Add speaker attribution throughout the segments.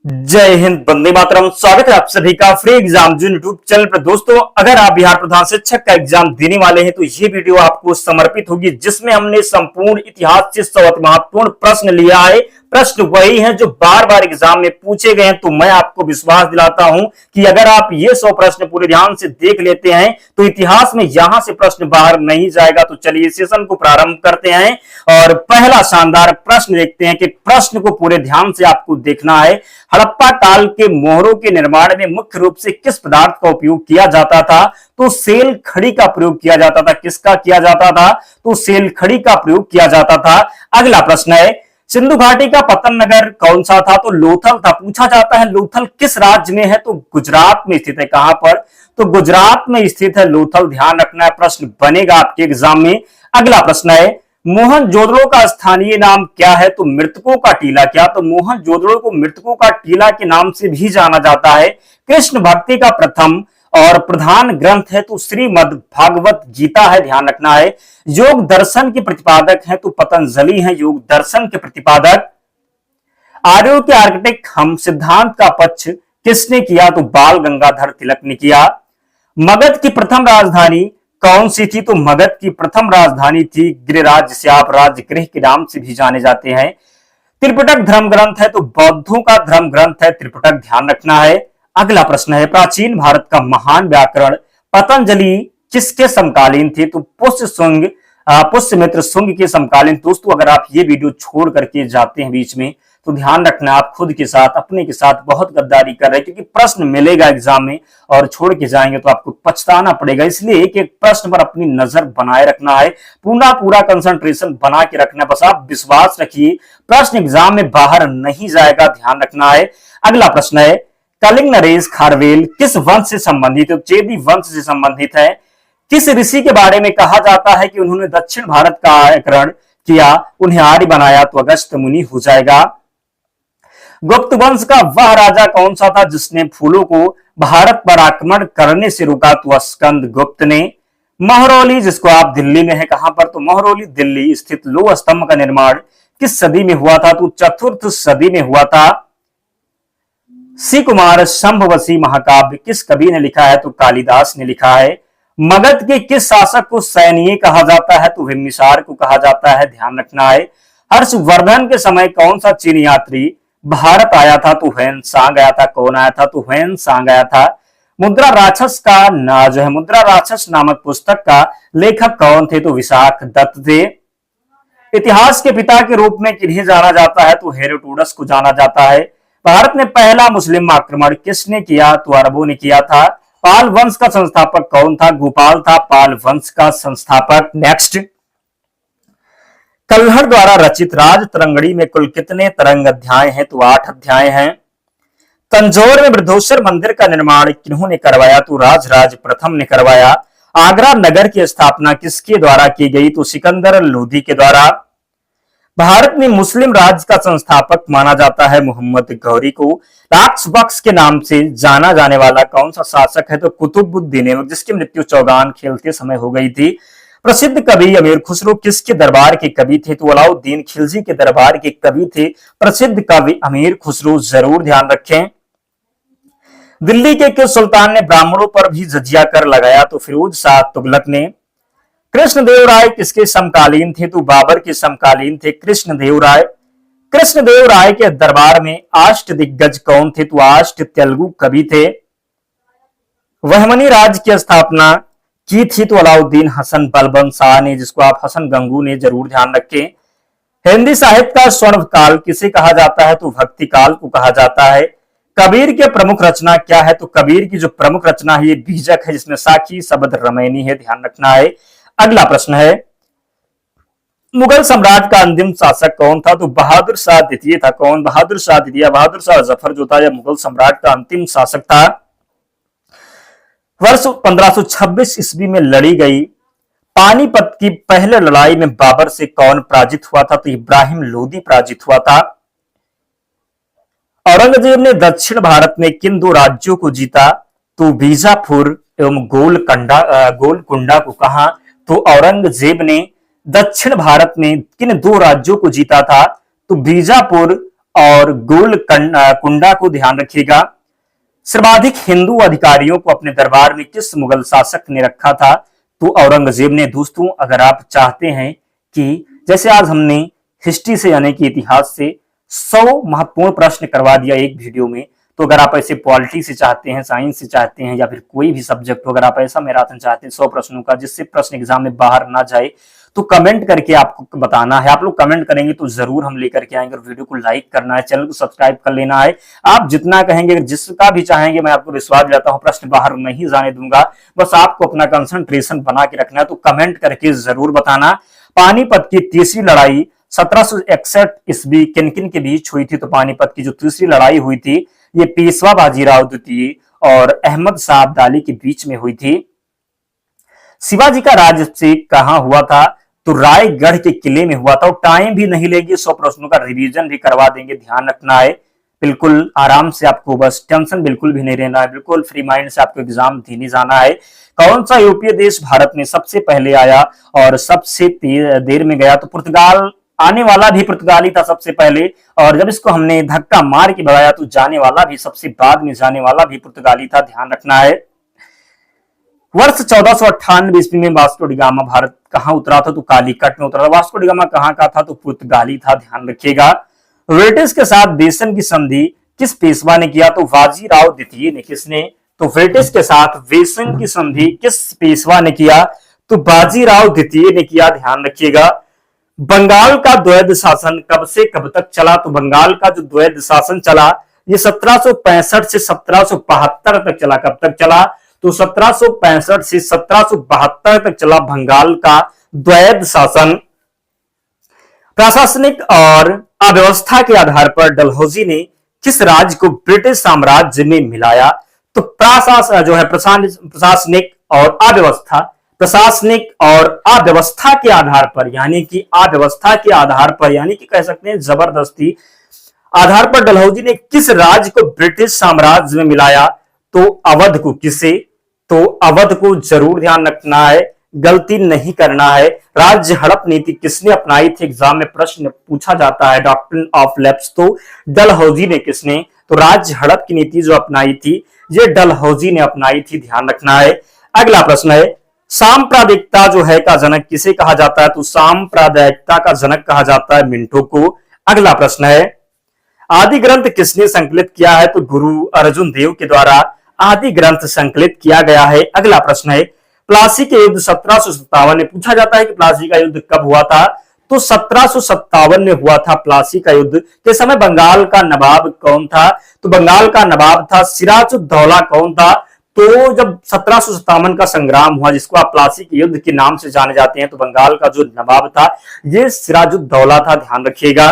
Speaker 1: जय हिंद, वंदे मातरम। स्वागत है आप सभी का फ्री एग्जाम जून यूट्यूब चैनल पर। दोस्तों, अगर आप बिहार प्रधान शिक्षक का एग्जाम देने वाले हैं तो ये वीडियो आपको समर्पित होगी, जिसमें हमने संपूर्ण इतिहास से 100 महत्वपूर्ण प्रश्न लिया है। प्रश्न वही हैं जो बार बार एग्जाम में पूछे गए हैं। तो मैं आपको विश्वास दिलाता हूं कि अगर आप ये 100 प्रश्न पूरे ध्यान से देख लेते हैं तो इतिहास में यहां से प्रश्न बाहर नहीं जाएगा। तो चलिए सेशन को प्रारंभ करते हैं और पहला शानदार प्रश्न देखते हैं कि प्रश्न को पूरे ध्यान से आपको देखना है। हड़प्पा काल के मोहरों के निर्माण में मुख्य रूप से किस पदार्थ का उपयोग किया जाता था? तो सेल खड़ी का प्रयोग किया जाता था। किसका किया जाता था? तो सेल खड़ी का प्रयोग किया जाता था। अगला प्रश्न है, सिंधु घाटी का पतन नगर कौन सा था? तो लोथल था। पूछा जाता है लोथल किस राज्य में है? तो गुजरात में स्थित है। कहां पर? तो गुजरात में स्थित है लोथल। ध्यान रखना है, प्रश्न बनेगा आपके एग्जाम में। अगला प्रश्न है, मोहनजोदड़ो का स्थानीय नाम क्या है? तो मृतकों का टीला। क्या? तो मोहनजोदड़ो को मृतकों का टीला के नाम से भी जाना जाता है। कृष्ण भक्ति का प्रथम और प्रधान ग्रंथ है तो श्रीमद् भागवत गीता है। ध्यान रखना है। योग दर्शन के प्रतिपादक है तो पतंजलि है योग दर्शन के प्रतिपादक। आर्यों के आर्किटेक्ट हम सिद्धांत का पक्ष किसने किया? तो बाल गंगाधर तिलक ने किया। मगध की प्रथम राजधानी कौन सी थी? तो मगध की प्रथम राजधानी थी गिरिराज, जिसे आप राजगृह के नाम से भी जाने जाते हैं। त्रिपिटक धर्म ग्रंथ है तो बौद्धों का धर्म ग्रंथ है त्रिपिटक। ध्यान रखना है। अगला प्रश्न है, प्राचीन भारत का महान व्याकरण पतंजलि किसके समकालीन थे? तो पुष्यमित्र शुंग के समकालीन। दोस्तों, अगर आप ये वीडियो छोड़ करके जाते हैं बीच में तो ध्यान रखना, आप खुद के साथ अपने के साथ बहुत गद्दारी कर रहे हैं, क्योंकि प्रश्न मिलेगा एग्जाम में और छोड़ के जाएंगे तो आपको पछताना पड़ेगा। इसलिए एक एक प्रश्न पर अपनी नजर बनाए रखना है, पूरा कंसंट्रेशन बना के रखना है। बस आप विश्वास रखिए, प्रश्न एग्जाम में बाहर नहीं जाएगा। ध्यान रखना है। अगला प्रश्न है, कलिंग नरेश खारवेल किस वंश से संबंधित है? चेदी वंश से संबंधित है। किस ऋषि के बारे में कहा जाता है कि उन्होंने दक्षिण भारत का आक्रमण किया, उन्हें आर्य बनाया? तो अगस्त्य मुनि हो जाएगा। गुप्त वंश का वह राजा कौन सा था जिसने फूलों को भारत पर आक्रमण करने से रोका? तो स्कंद गुप्त ने। महरौली, जिसको आप दिल्ली में है, कहां पर? तो महरौली दिल्ली स्थित लौह स्तंभ का निर्माण किस सदी में हुआ था? तो चतुर्थ सदी में हुआ था। सी कुमार शंभवसी महाकाव्य किस कवि ने लिखा है? तो कालिदास ने लिखा है। मगध के किस शासक को सैनिय कहा जाता है? तो बिम्बिसार को कहा जाता है। ध्यान रखना है। हर्षवर्धन के समय कौन सा चीन यात्री भारत आया था? तो हुएन सांग आया था। कौन आया था? तो हुएन सांग आया था। मुद्रा राक्षस का जो है मुद्रा राक्षस नामक पुस्तक का लेखक कौन थे? तो विशाख दत्त थे। इतिहास के पिता के रूप में किन्हें जाना जाता है? तो हेरोडोटस को जाना जाता है। भारत में पहला मुस्लिम आक्रमण किसने किया? तो अरबों ने किया था। पाल वंश का संस्थापक कौन था? गोपाल था पाल वंश का संस्थापक। नेक्स्ट, कल्हड़ द्वारा रचित राज तरंगड़ी में कुल कितने तरंग अध्याय हैं? तो 8 अध्याय हैं। तंजौर में वृद्धोत्तर मंदिर का निर्माण किन्होंने करवाया? तो राजराज प्रथम ने करवाया। आगरा नगर की स्थापना किसके द्वारा की गई? तो सिकंदर लोधी के द्वारा। भारत में मुस्लिम राज्य का संस्थापक माना जाता है मोहम्मद गौरी को। राक्स बक्स के नाम से जाना जाने वाला कौन सा शासक है? तो कुतुबुद्दीन ऐबक, जिसकी मृत्यु चौगान खेलते समय हो गई थी। प्रसिद्ध कवि अमीर खुसरो किसके दरबार के कवि थे? तो अलाउद्दीन खिलजी के दरबार के कवि थे प्रसिद्ध कवि अमीर खुसरो। जरूर ध्यान रखें। दिल्ली के किस सुल्तान ने ब्राह्मणों पर भी जजिया कर लगाया? तो फिरोज शाह तुगलक ने। कृष्णदेव राय किसके समकालीन थे? तो बाबर के समकालीन थे कृष्णदेव राय। कृष्णदेव राय के दरबार में अष्ट दिग्गज कौन थे? तो अष्ट तेलुगु कवि थे। वहमनी राज्य की स्थापना की थी? तो अलाउद्दीन हसन बलबन शाह ने, जिसको आप हसन गंगू ने। जरूर ध्यान रखें। हिंदी साहित्य का स्वर्ण काल किसे कहा जाता है? तो भक्ति काल को कहा जाता है। कबीर के प्रमुख रचना क्या है? तो कबीर की जो प्रमुख रचना है ये बीजक है, जिसमें साखी शब्द रमैनी है। ध्यान रखना है। अगला प्रश्न है, मुगल सम्राट का अंतिम शासक कौन था? तो बहादुर शाह द्वितीय था। कौन? बहादुर शाह द्वितीय। बहादुर शाह जफर जो था यह मुगल सम्राट का अंतिम शासक था। वर्ष 1526 ईस्वी में लड़ी गई पानीपत की पहले लड़ाई में बाबर से कौन पराजित हुआ था? तो इब्राहिम लोदी पराजित हुआ था। औरंगजेब ने दक्षिण भारत में किन 2 राज्यों को जीता? तो बीजापुर एवं गोलकुंडा को। कहा? तो औरंगजेब ने दक्षिण भारत में किन 2 राज्यों को जीता था? तो बीजापुर और कुंडा को ध्यान रखिएगा। सर्वाधिक हिंदू अधिकारियों को अपने दरबार में किस मुगल शासक ने रखा था? तो औरंगजेब ने। दोस्तों, अगर आप चाहते हैं कि जैसे आज हमने हिस्ट्री से यानी कि इतिहास से 100 महत्वपूर्ण प्रश्न करवा दिया एक वीडियो में, तो अगर आप ऐसे पॉलिटी से चाहते हैं, साइंस से चाहते हैं, या फिर कोई भी सब्जेक्ट हो, अगर आप ऐसा मैराथन चाहते हैं 100 प्रश्नों का जिससे प्रश्न एग्जाम में बाहर ना जाए, तो कमेंट करके आपको बताना है। आप लोग कमेंट करेंगे तो जरूर हम लेकर के आएंगे। और वीडियो को लाइक करना है, चैनल को सब्सक्राइब कर लेना है। आप जितना कहेंगे, जिसका भी चाहेंगे, मैं आपको विश्वास दिलाता हूं प्रश्न बाहर नहीं जाने दूंगा। बस आपको अपना कंसंट्रेशन बना के रखना है, तो कमेंट करके जरूर बताना। पानीपत की तीसरी लड़ाई 1761 ईस्वी किन किन के बीच हुई थी? तो पानीपत की जो तीसरी लड़ाई हुई थी, ये पेशवा बाजीराव द्वितीय और अहमद शाह अब्दाली के बीच में हुई थी। शिवाजी का राज्याभिषेक कहां हुआ था? तो रायगढ़ के किले में हुआ था। और टाइम भी नहीं लेगी, 100 प्रश्नों का रिवीजन भी करवा देंगे, ध्यान रखना है। बिल्कुल आराम से आपको, बस टेंशन बिल्कुल भी नहीं रहना है, बिल्कुल फ्री माइंड से आपको एग्जाम देने जाना है। कौन सा यूरोपीय देश भारत में सबसे पहले आया और सबसे देर में गया? तो पुर्तगाल। आने वाला भी पुर्तगाली था सबसे पहले, और जब इसको हमने धक्का मार के भगाया तो जाने वाला भी, सबसे बाद में जाने वाला भी पुर्तगाली था, ध्यान रखना है। वर्ष 1498 ईस्वी में वास्को डी गामा भारत कहां उतरा था? तो कालीकट में उतरा था। वास्को डी गामा कहां का था? तो पुर्तगाली था, ध्यान रखिएगा। ब्रिटिश के साथ बेसन की संधि किस पेशवा ने किया? तो बाजीराव द्वितीय ने। किसने? तो ब्रिटिश के साथ बेसन की संधि किस पेशवा ने किया? तो बाजीराव द्वितीय ने किया, ध्यान रखिएगा। बंगाल का द्वैध शासन कब से कब तक चला? तो बंगाल का जो द्वैध शासन चला, ये 1765 से 1772 तक चला। कब तक चला? तो 1765 से 1772 तक चला बंगाल का द्वैध शासन। प्रशासनिक और अव्यवस्था के आधार पर डलहौजी ने किस राज्य को ब्रिटिश साम्राज्य में मिलाया? तो प्रशासनिक और अव्यवस्था, प्रशासनिक और अव्यवस्था के आधार पर, यानी कि अव्यवस्था के आधार पर, यानी कि कह सकते हैं जबरदस्ती आधार पर डलहौजी ने किस राज्य को ब्रिटिश साम्राज्य में मिलाया? तो अवध को। किसे? तो अवध को, जरूर ध्यान रखना है, गलती नहीं करना है। राज्य हड़प नीति किसने अपनाई थी? एग्जाम में प्रश्न पूछा जाता है, डॉक्ट्रिन ऑफ लैप्स, तो डलहौजी ने। किसने? तो राज्य हड़प की नीति जो अपनाई थी, ये डलहौजी ने अपनाई थी, ध्यान रखना है। अगला प्रश्न है, सांप्रदायिकता जो है का जनक किसे कहा जाता है? तो सांप्रदायिकता का जनक कहा जाता है मिंटो को। अगला प्रश्न है, आदि ग्रंथ किसने संकलित किया है? तो गुरु अर्जुन देव के द्वारा आदि ग्रंथ संकलित किया गया है। अगला प्रश्न है, प्लासी के युद्ध 1757 में, पूछा जाता है कि प्लासी का युद्ध कब हुआ था? तो 1757 में हुआ था प्लासी का युद्ध। के समय बंगाल का नवाब कौन था? तो बंगाल का नवाब था सिराजुद्दौला। कौन था? तो जब 1757 का संग्राम हुआ, जिसको आप प्लासी के युद्ध के नाम से जाने जाते हैं, तो बंगाल का जो नवाब था ये सिराजुद्दौला था, ध्यान रखिएगा।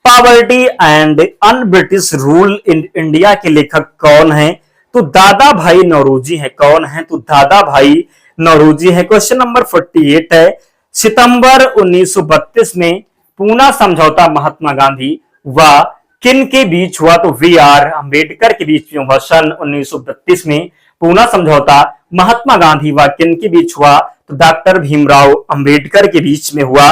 Speaker 1: Poverty and un British rule in India के लेखक कौन है? तो दादा भाई नौरोजी है। कौन है? तो दादा भाई नौरोजी है। क्वेश्चन नंबर 48 है, सितंबर 1932 में पूना समझौता महात्मा गांधी व किन के बीच हुआ? तो वी आर अंबेडकर के बीच में हुआ। सन 1932 में पूना समझौता महात्मा गांधी व किन के बीच हुआ? तो डॉक्टर भीमराव अंबेडकर के बीच में हुआ।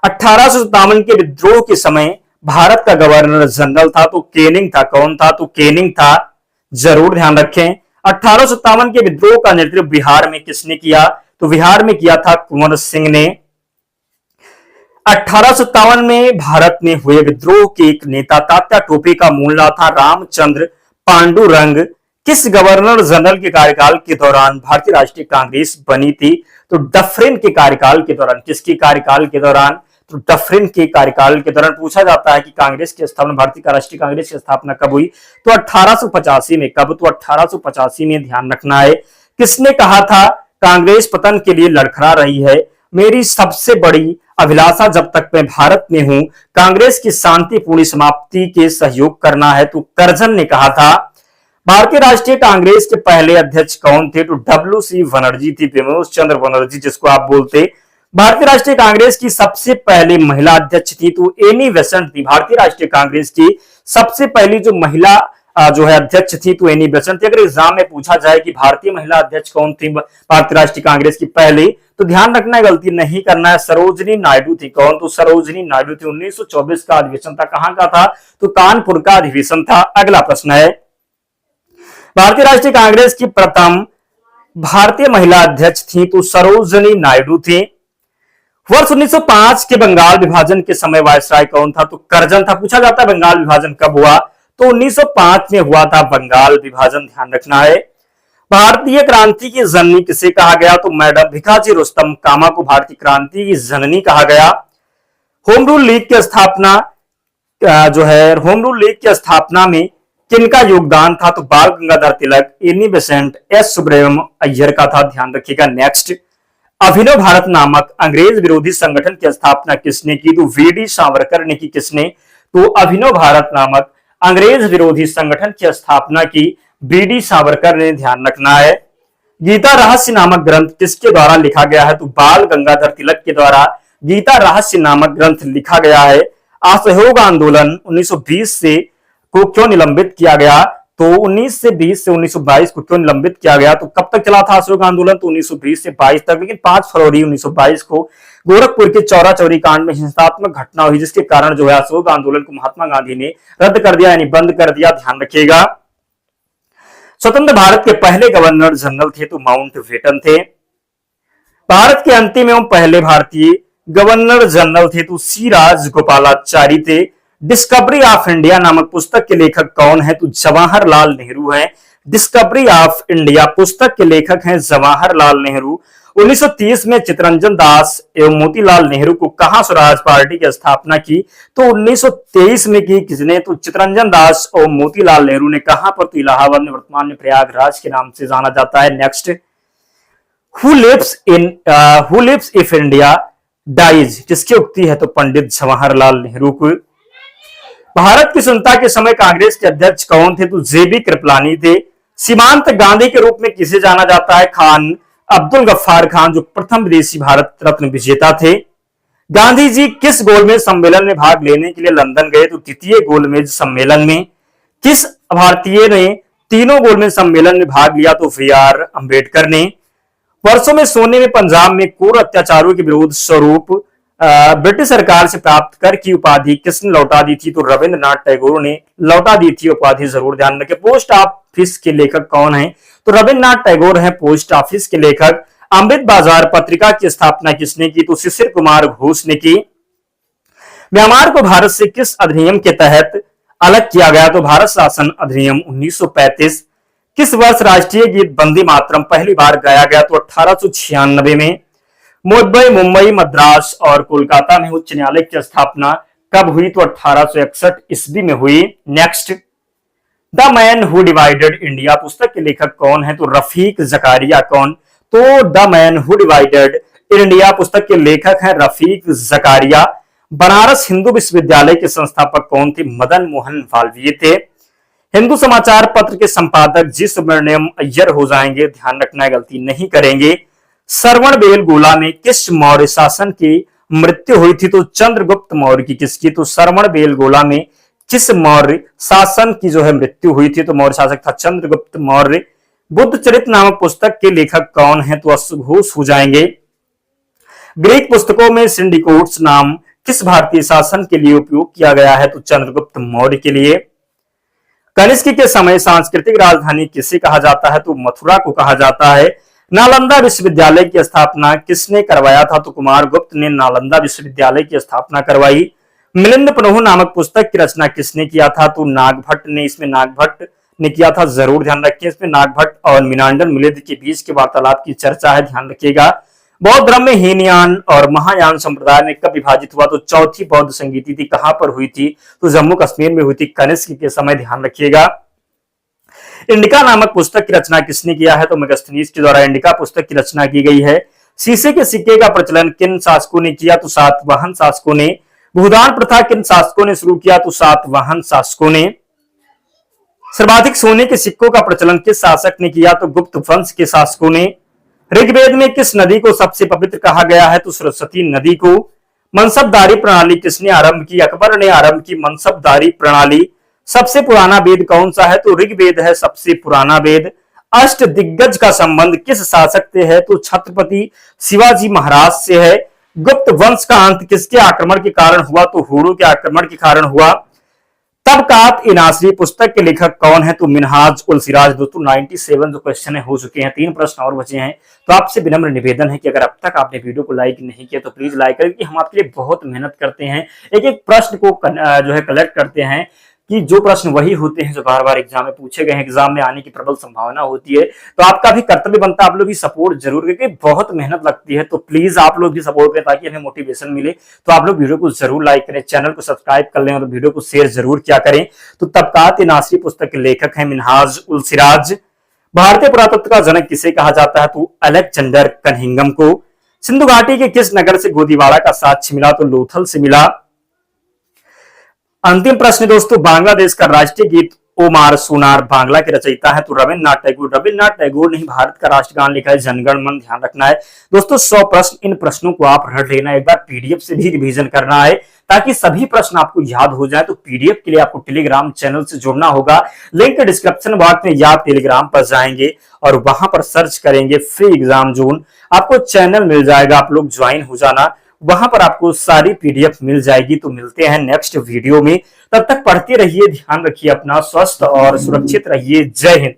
Speaker 1: 1857 के विद्रोह के समय भारत का गवर्नर जनरल था, तो केनिंग था। कौन था? तो केनिंग था, जरूर ध्यान रखें। 1857 के विद्रोह का नेतृत्व बिहार में किसने किया? तो बिहार में किया था कुंवर सिंह ने। 1857 में भारत में हुए विद्रोह के एक नेता तात्या टोपे का मूल नाम था रामचंद्र पांडुरंग। किस गवर्नर जनरल के कार्यकाल के दौरान भारतीय राष्ट्रीय कांग्रेस बनी थी? तो डफरिन के कार्यकाल के दौरान। किसके कार्यकाल के दौरान? तो डफरिन के कार्यकाल के दौरान। पूछा जाता है कि कांग्रेस की स्थापना, भारतीय राष्ट्रीय कांग्रेस की स्थापना कब हुई? तो 1885 में। कब? तो 1885 में, ध्यान रखना है। किसने कहा था कांग्रेस पतन के लिए लड़खड़ा रही है? मेरी सबसे बड़ी अभिलाषा जब तक मैं भारत में हूं कांग्रेस की शांतिपूर्ण समाप्ति के सहयोग करना है, तो करजन ने कहा था। भारतीय राष्ट्रीय कांग्रेस के पहले अध्यक्ष कौन थे? तो डब्ल्यू.सी. बनर्जी थी, विमोच चंद्र बनर्जी जिसको आप बोलते। भारतीय राष्ट्रीय कांग्रेस की सबसे पहली महिला अध्यक्ष थी, तो एनी बेसेंट थी। भारतीय राष्ट्रीय कांग्रेस की सबसे पहली जो महिला जो है अध्यक्ष थी तो एनी बेसेंट थी। अगर एग्जाम में पूछा जाए कि भारतीय महिला अध्यक्ष कौन थी भारतीय राष्ट्रीय कांग्रेस की पहली, तो ध्यान रखना है, गलती नहीं करना है, सरोजनी नायडू थी। कौन? तो सरोजनी नायडू थी। 1924 का अधिवेशन था, कहां का था? तो कानपुर का अधिवेशन था। अगला प्रश्न है, भारतीय राष्ट्रीय कांग्रेस की प्रथम भारतीय महिला अध्यक्ष थी तो सरोजनी नायडू थी। वर्ष 1905 के बंगाल विभाजन के समय वायसराय कौन था? तो करजन था। पूछा जाता है बंगाल विभाजन कब हुआ? तो 1905 में हुआ था बंगाल विभाजन, ध्यान रखना है। भारतीय क्रांति की जननी किसे कहा गया? तो मैडम भिखाजी रुस्तम कामा को भारतीय क्रांति की जननी कहा गया। होम रूल लीग की स्थापना जो है, होम रूल लीग की स्थापना में किनका योगदान था? तो Bal Gangadhar Tilak, Annie Besant, S Subramaniam Iyer का था, ध्यान रखिएगा। नेक्स्ट, अभिनव भारत नामक अंग्रेज विरोधी संगठन की स्थापना किसने की? तो वीडी सावरकर ने की। किसने? तो अभिनव भारत नामक अंग्रेज विरोधी संगठन की स्थापना की बीडी सावरकर ने, ध्यान रखना है। गीता रहस्य नामक ग्रंथ किसके द्वारा लिखा गया है? तो बाल गंगाधर तिलक के द्वारा गीता रहस्य नामक ग्रंथ लिखा गया है। असहयोग आंदोलन 1920 से को क्यों निलंबित किया गया? तो 1920 से 1922 को क्यों निलंबित किया गया? तो कब तक चला था असहयोग आंदोलन? तो 1920 से 22 तक, लेकिन 5 फरवरी 1922 को गोरखपुर के चौरा चौरी कांड में हिंसात्मक घटना हुई, जिसके कारण जो है असहयोग आंदोलन को महात्मा गांधी ने रद्द कर दिया, यानी बंद कर दिया, ध्यान रखिएगा। स्वतंत्र भारत के पहले गवर्नर जनरल थे तो माउंटबेटन थे। भारत के अंतिम एवं पहले भारतीय गवर्नर जनरल थे तो सी राजगोपालाचारी थे। डिस्कवरी ऑफ इंडिया नामक पुस्तक के लेखक कौन है? तो जवाहरलाल नेहरू हैं। डिस्कवरी ऑफ इंडिया पुस्तक के लेखक हैं जवाहरलाल नेहरू। 1930 में चित्तरंजन दास एवं मोतीलाल नेहरू को कहां स्वराज पार्टी की स्थापना की? तो 1923 में की। किसने? तो चित्तरंजन दास और मोतीलाल नेहरू ने। कहां पर? तो इलाहाबाद में, वर्तमान में प्रयागराज के नाम से जाना जाता है। Next, who lives if India dies किसकी उक्ति है? तो पंडित जवाहरलाल नेहरू को। भारत की स्वतंत्रता के समय कांग्रेस के अध्यक्ष कौन थे? तो जेबी कृपलानी थे। सीमांत गांधी के रूप में किसे जाना जाता है? खान अब्दुल गफ्फार खान, जो प्रथम विदेशी भारत रत्न विजेता थे। गांधी जी किस गोलमेज सम्मेलन में भाग लेने के लिए लंदन गए? तो द्वितीय गोलमेज सम्मेलन में। किस भारतीय ने तीनों गोलमेज सम्मेलन में भाग लिया? तो वी.आर. अंबेडकर ने। वर्षों में सोने में पंजाब में कोर अत्याचारों के विरोध स्वरूप ब्रिटिश सरकार से प्राप्त कर की उपाधि किसने लौटा दी थी? तो रविंद्रनाथ टैगोर ने लौटा दी थी उपाधि, जरूर ध्यान रखें। पोस्ट ऑफिस के लेखक कौन है? तो रविंद्रनाथ टैगोर हैं पोस्ट ऑफिस के लेखक। अमृत बाजार पत्रिका की स्थापना किसने की? तो शिशिर कुमार घोष ने की। म्यांमार को भारत से किस अधिनियम के तहत अलग किया गया? तो भारत शासन अधिनियम 1935। किस वर्ष राष्ट्रीय गीत वंदे मातरम पहली बार गाया गया? तो 1896 में। मुंबई, मद्रास और कोलकाता में उच्च न्यायालय की स्थापना कब हुई? तो 1861 ईस्वी में हुई। Next, the man who divided India पुस्तक के लेखक कौन है? तो रफीक जकारिया। कौन? तो the man who divided India पुस्तक के लेखक हैं रफीक जकारिया। बनारस हिंदू विश्वविद्यालय के संस्थापक कौन थे? मदन मोहन मालवीय थे। हिंदू समाचार पत्र के संपादक जी सुब्रमण्यम अय्यर हो जाएंगे, ध्यान रखना, गलती नहीं करेंगे। श्रवण बेलगोला में किस मौर्य शासन की मृत्यु हुई थी? तो चंद्रगुप्त मौर्य की। किसकी? तो श्रवण बेलगोला में किस मौर्य शासन की जो है मृत्यु हुई थी? तो मौर्य शासक था चंद्रगुप्त मौर्य। बुद्ध चरित्र नामक पुस्तक के लेखक कौन है? तो अश्वघोष हो जाएंगे। ग्रीक पुस्तकों में सिंडिकोट्स नाम किस भारतीय शासन के लिए उपयोग किया गया है? तो चंद्रगुप्त मौर्य के लिए। कनिष्क के समय सांस्कृतिक राजधानी किसे कहा जाता है? तो मथुरा को कहा जाता है। नालंदा विश्वविद्यालय की स्थापना किसने करवाया था? तो कुमार गुप्त ने नालंदा विश्वविद्यालय की स्थापना करवाई। मिलिंद पन्हु नामक पुस्तक की रचना किसने किया था? तो नागभट्ट ने। इसमें नागभट्ट ने किया था, जरूर ध्यान रखिए। इसमें नागभट्ट और मीनांडन मिलिंद के बीच के वार्तालाप की चर्चा है, ध्यान रखिएगा। बौद्ध धर्म में हीनयान और महायान संप्रदाय में कब विभाजित हुआ? तो चौथी बौद्ध संगीति थी, कहां पर हुई थी? तो जम्मू कश्मीर में हुई थी, कनिष्क के समय, ध्यान रखिएगा। इंडिका नामक पुस्तक की रचना किसने किया है? तो मेगास्थनीज के द्वारा इंडिका पुस्तक की रचना की गई है। शीशे के सिक्के का प्रचलन किन शासकों ने किया? तो सातवाहन शासकों ने। भूदान प्रथा किन शासकों ने शुरू किया? तो सातवाहन शासकों ने। सर्वाधिक सोने के सिक्कों का प्रचलन किस शासक ने किया? तो गुप्त वंश के शासकों ने। ऋग्वेद में किस नदी को सबसे पवित्र कहा गया है? तो सरस्वती नदी को। मनसबदारी प्रणाली किसने आरंभ की? अकबर ने आरंभ की मनसबदारी प्रणाली। सबसे पुराना वेद कौन सा है? तो ऋग्वेद है सबसे पुराना वेद। अष्ट दिग्गज का संबंध किस शासक से है? तो छत्रपति शिवाजी महाराज से है। गुप्त वंश का अंत किसके आक्रमण के कारण हुआ? तो हुड़ों के आक्रमण के कारण हुआ। तबकात ए नासरी पुस्तक के लेखक कौन है? तो मिनहाज उल सिराज। दोस्तों 97 जो क्वेश्चन हो चुके हैं, 3 प्रश्न और बचे हैं। तो आपसे विनम्र निवेदन है कि अगर अब तक आपने वीडियो को लाइक नहीं किया तो प्लीज लाइक करें, कि हम आपके लिए बहुत मेहनत करते हैं, एक एक प्रश्न को जो है कलेक्ट करते हैं, कि जो प्रश्न वही होते हैं जो बार बार एग्जाम में पूछे गए हैं, एग्जाम में आने की प्रबल संभावना होती है। तो आपका भी कर्तव्य बनता है आप लोग भी सपोर्ट जरूर करें, बहुत मेहनत लगती है। तो प्लीज आप लोग भी सपोर्ट करें ताकि हमें मोटिवेशन मिले। तो आप लोग वीडियो को जरूर लाइक करें, चैनल को सब्सक्राइब कर लें और वीडियो को शेयर जरूर किया करें। तो तबकात ए नासरी पुस्तक के लेखक है मिनहाज उल सिराज। भारतीय पुरातत्व का जनक किसे कहा जाता है? तो अलेक्जेंडर कनिंघम को। सिंधु घाटी के किस नगर से गोदीवाड़ा का साक्ष्य मिला? तो लोथल से मिला। अंतिम प्रश्न दोस्तों, बांग्लादेश का राष्ट्रीय गीत ओ मार सोनार बांग्ला के रचयिता है? तो रविन्द्रनाथ टैगोर। रविन्द्रनाथ टैगोर ने ही भारत का राष्ट्रगान लिखा है, जनगण मन, ध्यान रखना है दोस्तों। 100 प्रश्न, इन प्रश्नों को आप रट लेना, एक बार पीडीएफ से भी रिवीजन करना है ताकि सभी प्रश्न आपको याद हो जाए। तो पीडीएफ के लिए आपको टेलीग्राम चैनल से जुड़ना होगा, लिंक डिस्क्रिप्शन बॉक्स में, या आप टेलीग्राम पर जाएंगे और वहां पर सर्च करेंगे फ्री एग्जाम जोन, आपको चैनल मिल जाएगा, आप लोग ज्वाइन हो जाना, वहां पर आपको सारी पीडीएफ मिल जाएगी। तो मिलते हैं नेक्स्ट वीडियो में, तब तक पढ़ते रहिए, ध्यान रखिए अपना, स्वस्थ और सुरक्षित रहिए। जय हिंद।